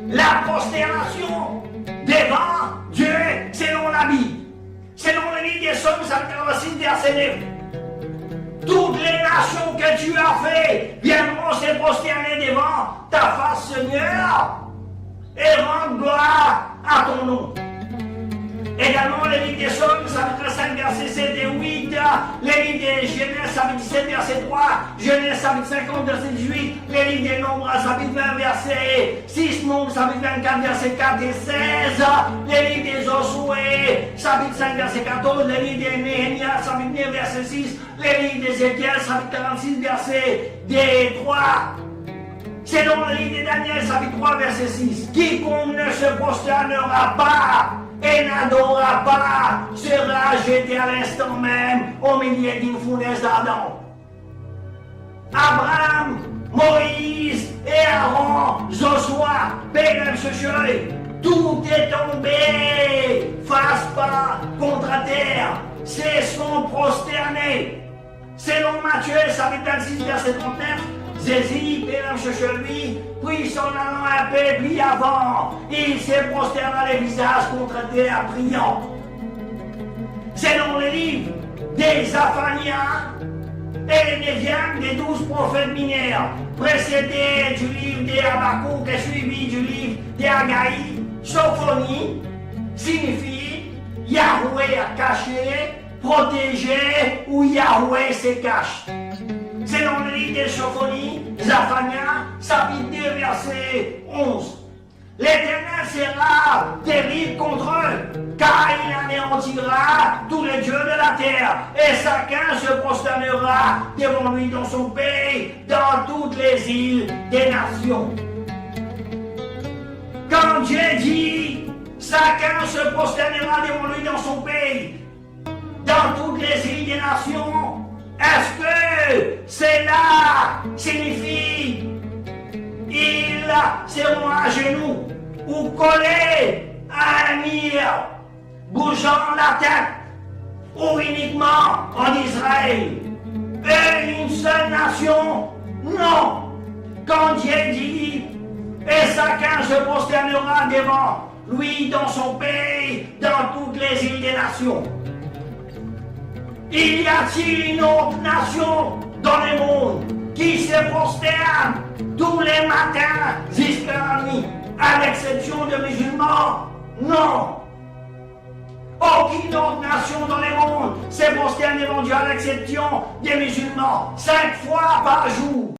la prosternation devant Dieu selon la Bible. Selon le livre des Psaumes, chapitre 6, verset 9. Toutes les nations que tu as fait viendront se prosterner devant ta face, Seigneur, et rendre gloire à ton nom. Également, le livre des Psaumes, chapitre 5, verset 7 et 8, le livre des Genèse, chapitre 17, verset 3, Genèse, chapitre 50, verset 18, le livre des Nombres, chapitre 20, verset 6, Nombres, chapitre 24, verset 4 et 16, le livre des Josué, chapitre 5, verset 14, le livre des Néhémie, chapitre 9, verset 6, le livre d'Ézéchiel, chapitre 46, verset 2 et 3. Selon le livre de Daniel, chapitre 3, verset 6, quiconque ne se prosternera pas et n'adorera pas sera jeté à l'instant même au milieu d'une fournaise ardente. Abraham, Moïse et Aaron, Joshua, Bélem, tout est tombé face pas contre terre, se sont prosternés. Selon Matthieu, chapitre 26, verset 39, Jésus, Bélem chez lui, prit son allant un peu plus avant, et il s'est prosterné les visages contre terre priant. Selon le livre des Zaphanias et le 9e des 12 prophètes mineurs, précédé du livre des Habakkuk et suivi du livre des Haggai, Sophonie signifie Yahweh a caché, protégé ou Yahweh se cache. Selon le livre des Sophonie, Zaphania, chapitre 2, verset 11. L'Éternel sera terrible contre eux, car il anéantira tous les dieux de la terre, et chacun se prosternera devant lui dans son pays, dans toutes les îles des nations. Quand Dieu dit, chacun se prosternera devant lui dans son pays, dans toutes les îles des nations, est-ce que cela signifie ils seront à genoux ou collés à un mur, bougeant la tête, ou uniquement en Israël? Et une seule nation? Non! Quand Dieu dit, et chacun se prosternera devant lui dans son pays, dans toutes les îles des nations. Il y a-t-il une autre nation dans le monde qui se prosterne tous les matins jusqu'à la nuit, à l'exception de musulmans? Non. Aucune autre nation dans le monde se prosterne devant Dieu à l'exception des musulmans, 5 fois par jour.